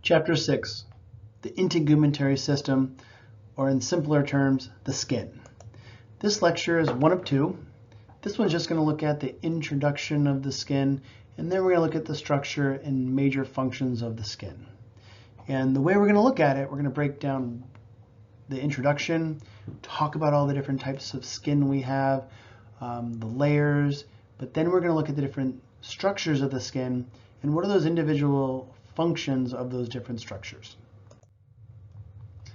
Chapter 6, the integumentary system, or in simpler terms, the skin. This lecture is one of two. This one's just going to look at the introduction of the skin, and then we're going to look at the structure and major functions of the skin. And the way we're going to look at it, we're going to break down the introduction, talk about all the different types of skin we have, the layers, but then we're going to look at the different structures of the skin and what are those individual functions of those different structures.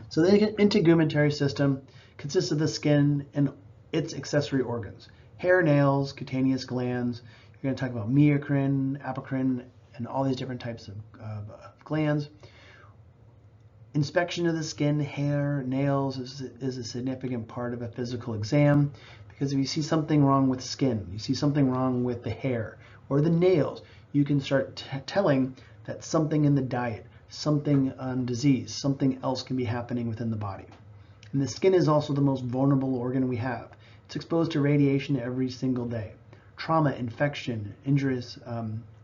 So the integumentary system consists of the skin and its accessory organs: hair, nails, cutaneous glands. You're going to talk about meiocrine, apocrine, and all these different types of glands. Inspection of the skin, hair, nails is a significant part of a physical exam, because if you see something wrong with skin, you see something wrong with the hair or the nails, you can start telling that something in the diet, something disease, something else can be happening within the body. And the skin is also the most vulnerable organ we have. It's exposed to radiation every single day. Trauma, infection, injurious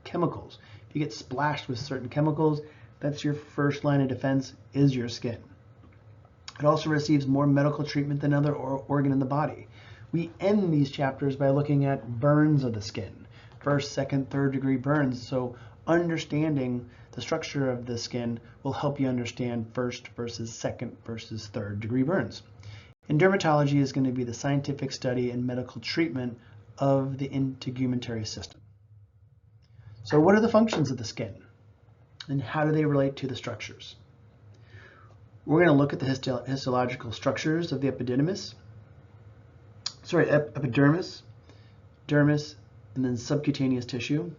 chemicals. If you get splashed with certain chemicals, that's your first line of defense, is your skin. It also receives more medical treatment than other organ in the body. We end these chapters by looking at burns of the skin. First, second, third degree burns. So understanding the structure of the skin will help you understand first versus second versus third degree burns. And dermatology is going to be the scientific study and medical treatment of the integumentary system. So what are the functions of the skin? And how do they relate to the structures? We're going to look at the histological structures of the epidermis, dermis, and then subcutaneous tissue.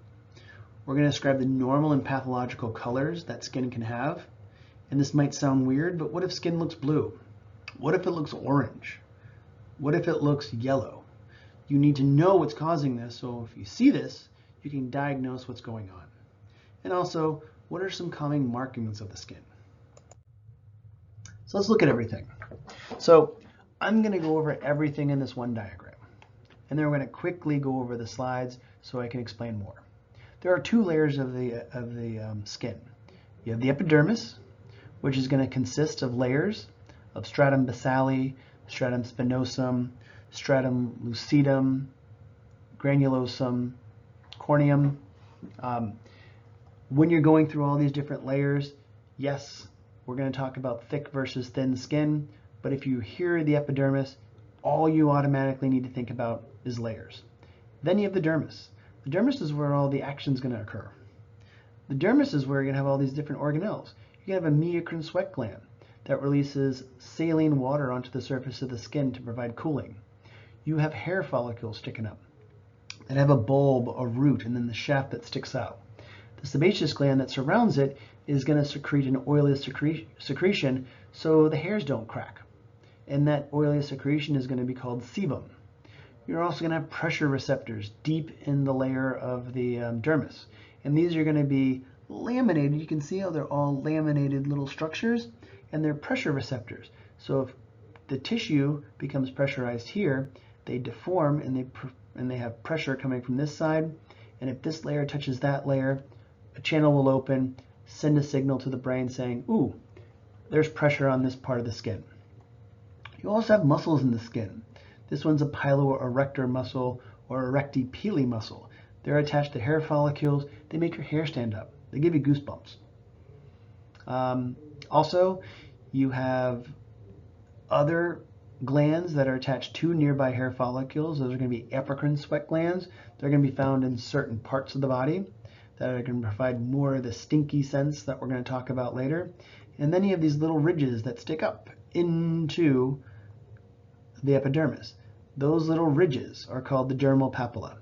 We're going to describe the normal and pathological colors that skin can have. And this might sound weird, but what if skin looks blue? What if it looks orange? What if it looks yellow? You need to know what's causing this, so if you see this, you can diagnose what's going on. And also, what are some common markings of the skin? So let's look at everything. So I'm going to go over everything in this one diagram. And then we're going to quickly go over the slides so I can explain more. There are two layers of the skin. You have the epidermis, which is going to consist of layers of stratum basale, stratum spinosum, stratum lucidum, granulosum, corneum. When you're going through all these different layers, yes, we're going to talk about thick versus thin skin, but if you hear the epidermis, all you automatically need to think about is layers. Then you have the dermis. The dermis is where all the action is going to occur. The dermis is where you're going to have all these different organelles. You're going to have a meiocrine sweat gland that releases saline water onto the surface of the skin to provide cooling. You have hair follicles sticking up that have a bulb, a root, and then the shaft that sticks out. The sebaceous gland that surrounds it is going to secrete an oily secretion so the hairs don't crack. And that oily secretion is going to be called sebum. You're also going to have pressure receptors deep in the layer of the dermis. And these are going to be laminated. You can see how they're all laminated little structures, and they're pressure receptors. So if the tissue becomes pressurized here, they deform and they have pressure coming from this side. And if this layer touches that layer, a channel will open, send a signal to the brain saying, ooh, there's pressure on this part of the skin. You also have muscles in the skin. This one's a piloerector muscle or erectopili muscle. They're attached to hair follicles. They make your hair stand up. They give you goosebumps. Also, you have other glands that are attached to nearby hair follicles. Those are going to be apocrine sweat glands. They're going to be found in certain parts of the body that are going to provide more of the stinky sense that we're going to talk about later. And then you have these little ridges that stick up into the epidermis. Those little ridges are called the dermal papilla.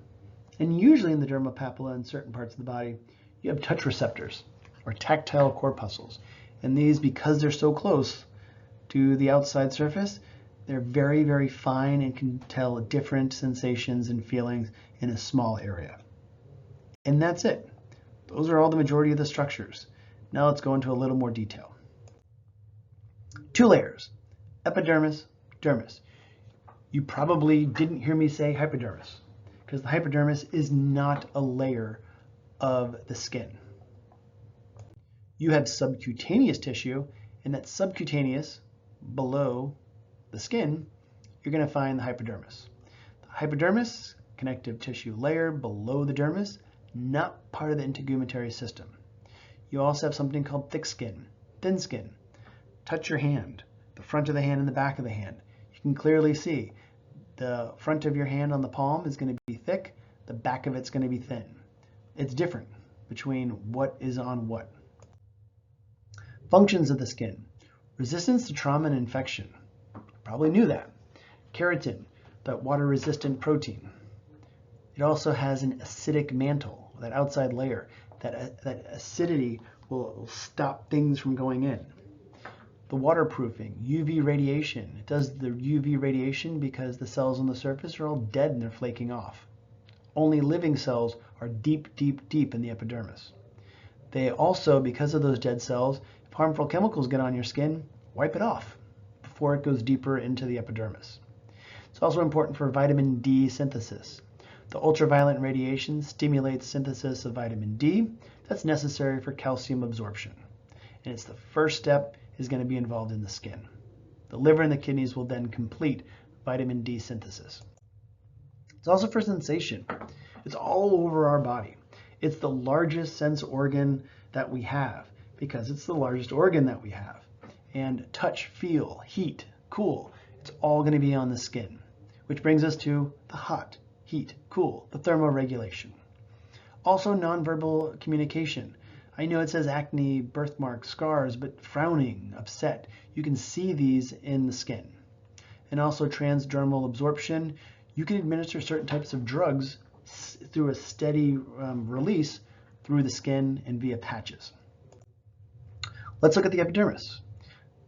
And usually in the dermal papilla in certain parts of the body, you have touch receptors or tactile corpuscles. And these, because they're so close to the outside surface, they're very, very fine and can tell different sensations and feelings in a small area. And that's it. Those are all the majority of the structures. Now let's go into a little more detail. Two layers: epidermis, dermis. You probably didn't hear me say hypodermis, because the hypodermis is not a layer of the skin. You have subcutaneous tissue, and that subcutaneous, below the skin, you're going to find the hypodermis. The hypodermis, connective tissue layer below the dermis, not part of the integumentary system. You also have something called thick skin, thin skin. Touch your hand, the front of the hand and the back of the hand. You can clearly see the front of your hand on the palm is going to be thick, the back of it's going to be thin. It's different between what is on what. Functions of the skin. Resistance to trauma and infection. Probably knew that. Keratin, that water-resistant protein. It also has an acidic mantle, that outside layer. That acidity will stop things from going in. The waterproofing, UV radiation. It does the UV radiation because the cells on the surface are all dead and they're flaking off. Only living cells are deep, deep, deep in the epidermis. They also, because of those dead cells, if harmful chemicals get on your skin, wipe it off before it goes deeper into the epidermis. It's also important for vitamin D synthesis. The ultraviolet radiation stimulates synthesis of vitamin D that's necessary for calcium absorption. And it's the first step is going to be involved in the skin. The liver and the kidneys will then complete vitamin D synthesis. It's also for sensation. It's all over our body. It's the largest sense organ that we have because it's the largest organ that we have. And touch, feel, heat, cool, it's all going to be on the skin, which brings us to the hot, heat, cool, the thermoregulation. Also nonverbal communication. I know it says acne, birthmarks, scars, but frowning, upset, you can see these in the skin. And also transdermal absorption. You can administer certain types of drugs through a steady release through the skin and via patches. Let's look at the epidermis.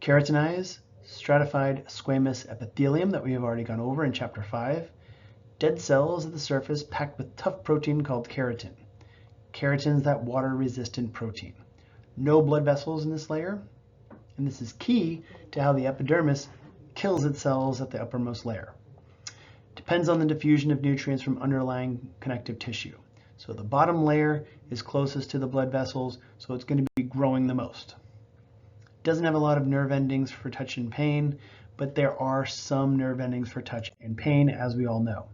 Keratinized, stratified squamous epithelium that we have already gone over in chapter 5. Dead cells at the surface packed with tough protein called keratin. Keratin is that water-resistant protein. No blood vessels in this layer, and this is key to how the epidermis kills its cells at the uppermost layer. Depends on the diffusion of nutrients from underlying connective tissue. So the bottom layer is closest to the blood vessels, so it's going to be growing the most. Doesn't have a lot of nerve endings for touch and pain, but there are some nerve endings for touch and pain, as we all know.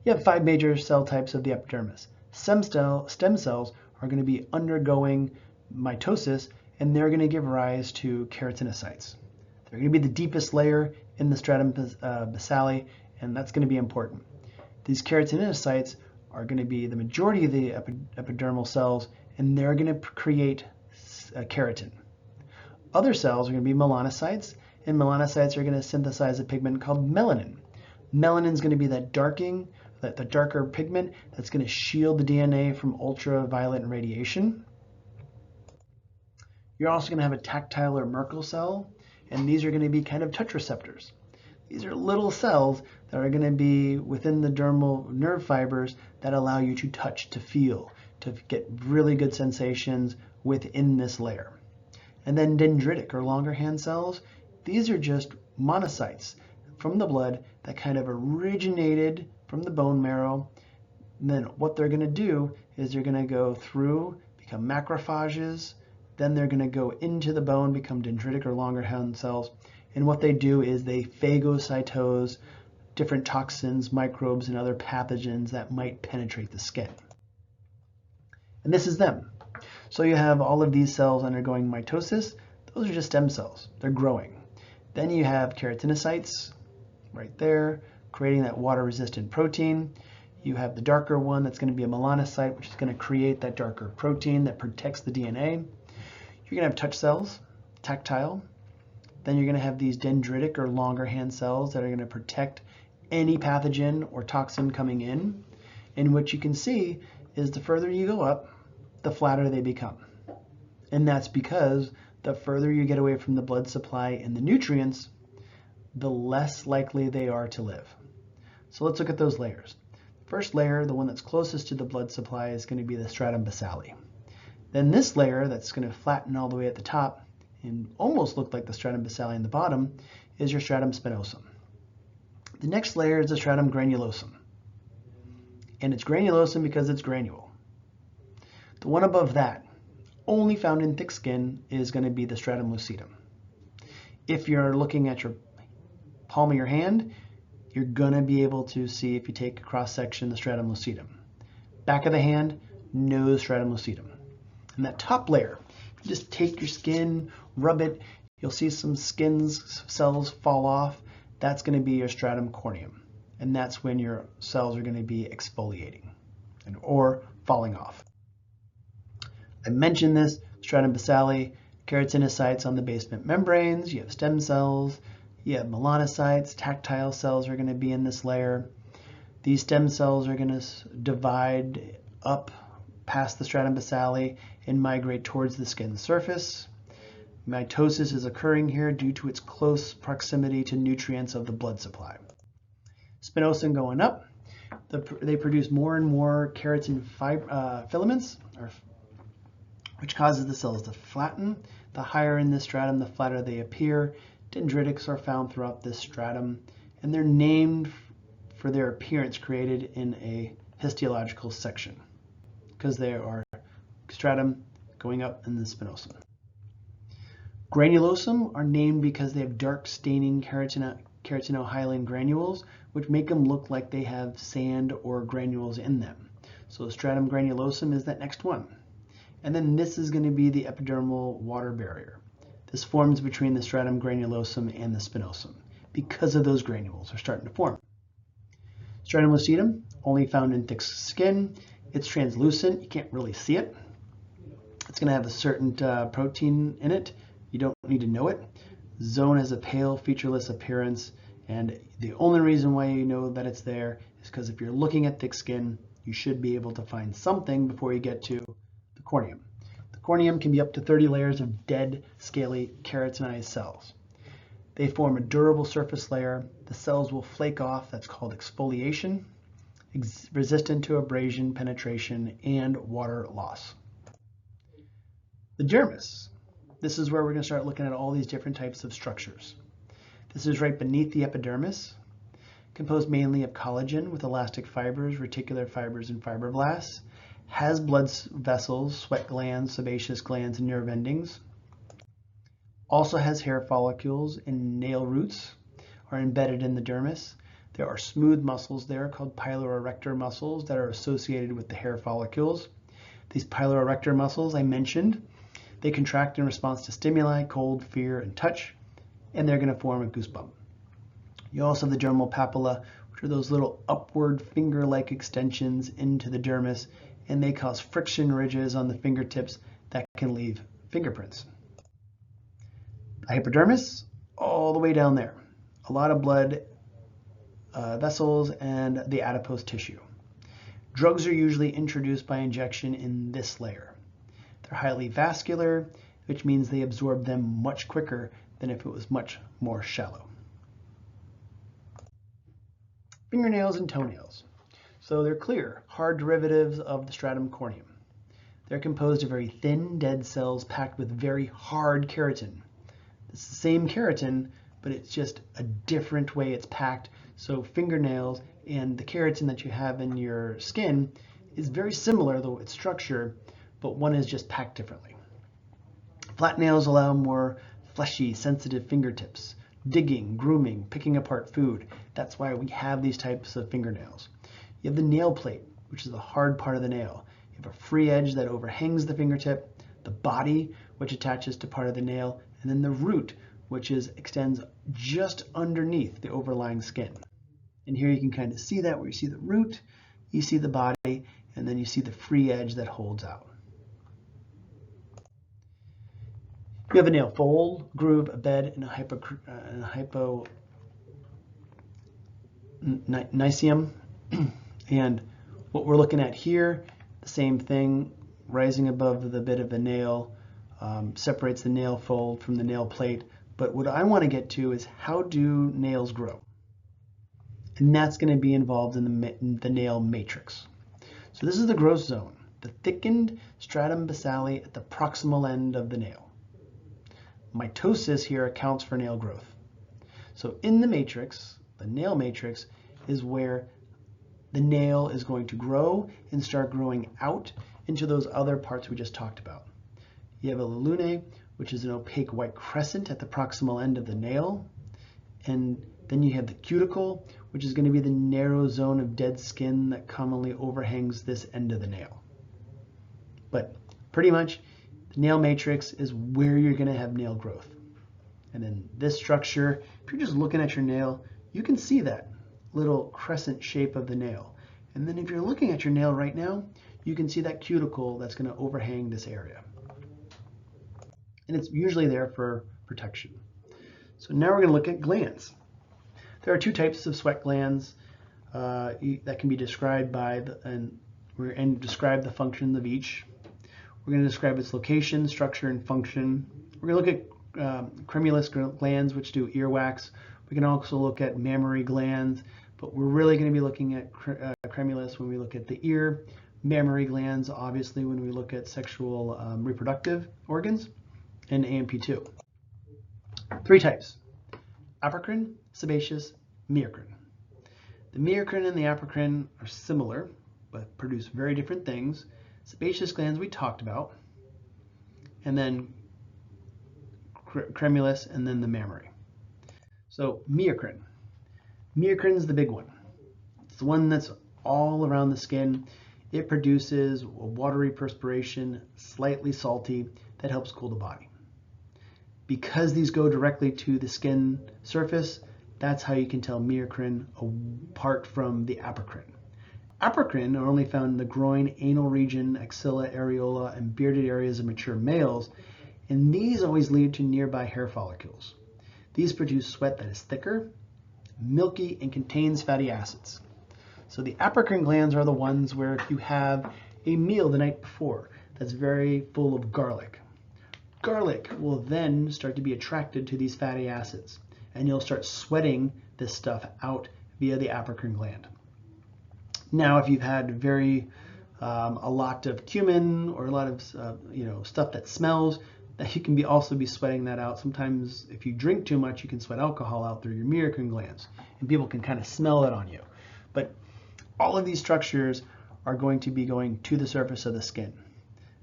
You have 5 major cell types of the epidermis. Stem cells are going to be undergoing mitosis, and they're going to give rise to keratinocytes. They're going to be the deepest layer in the stratum basale, and that's going to be important. These keratinocytes are going to be the majority of the epidermal cells, and they're going to create keratin. Other cells are going to be melanocytes, and melanocytes are going to synthesize a pigment called melanin. Melanin is going to be that the darker pigment that's going to shield the DNA from ultraviolet radiation. You're also going to have a tactile or Merkel cell, and these are going to be kind of touch receptors. These are little cells that are going to be within the dermal nerve fibers that allow you to touch, to feel, to get really good sensations within this layer. And then dendritic or longer hand cells, these are just monocytes from the blood that kind of originated from the bone marrow. And then what they're going to do is they're going to go through, become macrophages, then they're going to go into the bone, become dendritic or longer hand cells. And what they do is they phagocytose different toxins, microbes, and other pathogens that might penetrate the skin. And this is them. So you have all of these cells undergoing mitosis. Those are just stem cells. They're growing. Then you have keratinocytes right there, creating that water-resistant protein. You have the darker one that's going to be a melanocyte, which is going to create that darker protein that protects the DNA. You're going to have touch cells, tactile. Then you're going to have these dendritic or longer hand cells that are going to protect any pathogen or toxin coming in. And what you can see is the further you go up, the flatter they become. And that's because the further you get away from the blood supply and the nutrients, the less likely they are to live. So let's look at those layers. First layer, the one that's closest to the blood supply, is going to be the stratum basale. Then this layer that's going to flatten all the way at the top and almost look like the stratum basale in the bottom is your stratum spinosum. The next layer is the stratum granulosum. And it's granulosum because it's granule. The one above that, only found in thick skin is going to be the stratum lucidum. If you're looking at your palm of your hand, you're going to be able to see, if you take a cross section, the stratum lucidum. Back of the hand, no stratum lucidum. And that top layer, you just take your skin, rub it, you'll see some skin cells fall off. That's going to be your stratum corneum. And that's when your cells are going to be exfoliating or falling off. I mentioned this, stratum basale, keratinocytes on the basement membranes, you have stem cells, you have melanocytes, tactile cells are going to be in this layer. These stem cells are going to divide up past the stratum basale and migrate towards the skin surface. Mitosis is occurring here due to its close proximity to nutrients of the blood supply. Spinosum going up, they produce more and more keratin filaments, which causes the cells to flatten. The higher in this stratum, the flatter they appear. Dendritics are found throughout this stratum, and they're named for their appearance created in a histological section because they are stratum going up in the spinosum. Granulosum are named because they have dark staining keratinohyaline granules, which make them look like they have sand or granules in them. So stratum granulosum is that next one. And then this is going to be the epidermal water barrier. This forms between the stratum granulosum and the spinosum because of those granules are starting to form. Stratum lucidum, only found in thick skin. It's translucent, you can't really see it. It's going to have a certain protein in it. You don't need to know it. Zone has a pale, featureless appearance, and the only reason why you know that it's there is because if you're looking at thick skin, you should be able to find something before you get to the corneum. The corneum can be up to 30 layers of dead, scaly, keratinized cells. They form a durable surface layer. The cells will flake off. That's called exfoliation, resistant to abrasion, penetration, and water loss. The dermis. This is where we're going to start looking at all these different types of structures. This is right beneath the epidermis, composed mainly of collagen with elastic fibers, reticular fibers, and fibroblasts. Has blood vessels, sweat glands, sebaceous glands, and nerve endings. Also has hair follicles and nail roots are embedded in the dermis. There are smooth muscles there called piloerector muscles that are associated with the hair follicles. These piloerector muscles I mentioned, they contract in response to stimuli, cold, fear, and touch, and they're going to form a goosebump. You also have the dermal papilla, which are those little upward finger-like extensions into the dermis, and they cause friction ridges on the fingertips that can leave fingerprints. The hypodermis, all the way down there. A lot of blood vessels and the adipose tissue. Drugs are usually introduced by injection in this layer. They're highly vascular, which means they absorb them much quicker than if it was much more shallow. Fingernails and toenails. So they're clear, hard derivatives of the stratum corneum. They're composed of very thin, dead cells packed with very hard keratin. It's the same keratin, but it's just a different way it's packed. So fingernails and the keratin that you have in your skin is very similar, though its structure, but one is just packed differently. Flat nails allow more fleshy, sensitive fingertips, digging, grooming, picking apart food. That's why we have these types of fingernails. You have the nail plate, which is the hard part of the nail. You have a free edge that overhangs the fingertip, the body, which attaches to part of the nail, and then the root, which extends just underneath the overlying skin. And here you can kind of see that, where you see the root, you see the body, and then you see the free edge that holds out. You have a nail fold, groove, a bed, and a hyponychium. And what we're looking at here, the same thing, rising above the bit of the nail, separates the nail fold from the nail plate. But what I want to get to is, how do nails grow? And that's going to be involved in the nail matrix. So this is the growth zone, the thickened stratum basale at the proximal end of the nail. Mitosis here accounts for nail growth. So in the matrix, the nail matrix is where the nail is going to grow and start growing out into those other parts we just talked about. You have a lunae, which is an opaque white crescent at the proximal end of the nail. And then you have the cuticle, which is going to be the narrow zone of dead skin that commonly overhangs this end of the nail. But pretty much, the nail matrix is where you're going to have nail growth. And then this structure, if you're just looking at your nail, you can see that little crescent shape of the nail. And then if you're looking at your nail right now, you can see that cuticle that's going to overhang this area. And it's usually there for protection. So now we're going to look at glands. There are two types of sweat glands that can be described by and describe the functions of each. We're going to describe its location, structure, and function. We're going to look at cremulous glands, which do earwax. We can also look at mammary glands, but we're really going to be looking at cremulous when we look at the ear, mammary glands, obviously, when we look at sexual reproductive organs, and AMP2. Three types: apocrine, sebaceous, meiocrine. The meiocrine and the apocrine are similar, but produce very different things. Sebaceous glands we talked about, and then cremulous, and then the mammary. So meiocrine. Meiocrine is the big one. It's the one that's all around the skin. It produces a watery perspiration, slightly salty, that helps cool the body. Because these go directly to the skin surface, that's how you can tell meiocrine apart from the apocrine. Apocrine are only found in the groin, anal region, axilla, areola, and bearded areas of mature males, and these always lead to nearby hair follicles. These produce sweat that is thicker, milky, and contains fatty acids. So the apocrine glands are the ones where if you have a meal the night before that's very full of garlic, garlic will then start to be attracted to these fatty acids, and you'll start sweating this stuff out via the apocrine gland. Now, if you've had a lot of cumin or a lot of stuff that smells, that you can also be sweating that out. Sometimes, if you drink too much, you can sweat alcohol out through your meiocrine glands, and people can kind of smell it on you. But all of these structures are going to be going to the surface of the skin.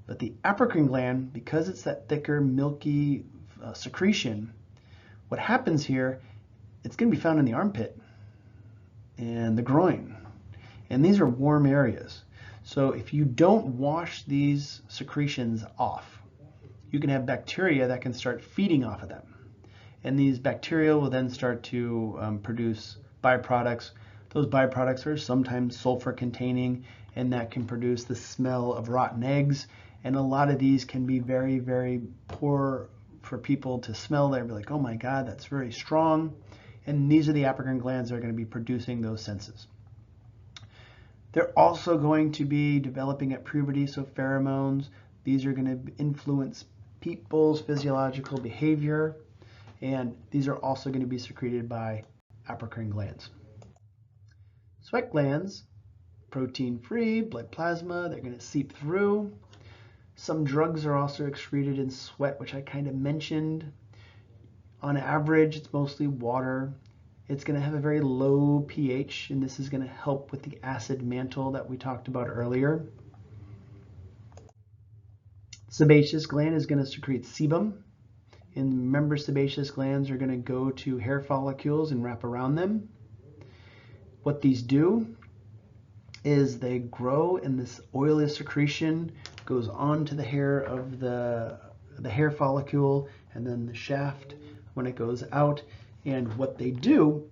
But the apocrine gland, because it's that thicker, milky secretion, what happens here, it's going to be found in the armpit and the groin. And these are warm areas. So if you don't wash these secretions off, you can have bacteria that can start feeding off of them. And these bacteria will then start to produce byproducts. Those byproducts are sometimes sulfur containing, and that can produce the smell of rotten eggs. And a lot of these can be very, very poor for people to smell. They'll be like, oh my God, that's very strong. And these are the apocrine glands that are going to be producing those senses. They're also going to be developing at puberty, so pheromones. These are going to influence people's physiological behavior, and these are also going to be secreted by apocrine glands. Sweat glands, protein-free, blood plasma, they're going to seep through. Some drugs are also excreted in sweat, which I kind of mentioned. On average, it's mostly water. It's going to have a very low pH, and this is going to help with the acid mantle that we talked about earlier. Sebaceous gland is going to secrete sebum, and remember, sebaceous glands are going to go to hair follicles and wrap around them. What these do is they grow, and this oily secretion goes onto the hair of the hair follicle and then the shaft when it goes out. And what they do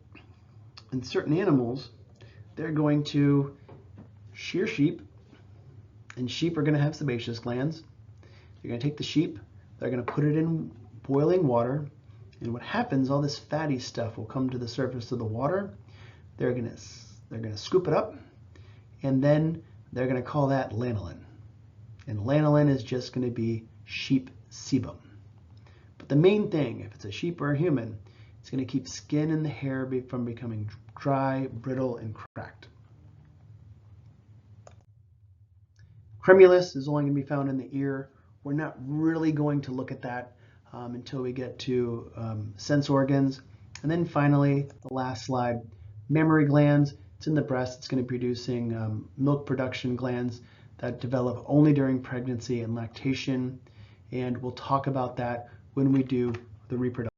in certain animals, they're going to shear sheep, and sheep are going to have sebaceous glands. They're going to take the sheep, they're going to put it in boiling water, and what happens, all this fatty stuff will come to the surface of the water. They're going to scoop it up, and then they're going to call that lanolin. And lanolin is just going to be sheep sebum. But the main thing, if it's a sheep or a human, it's going to keep skin and the hair from becoming dry, brittle, and cracked. Cremulous is only going to be found in the ear. We're not really going to look at that until we get to sense organs. And then finally, the last slide, mammary glands. It's in the breast. It's going to be producing milk production glands that develop only during pregnancy and lactation. and we'll talk about that when we do the reproduction.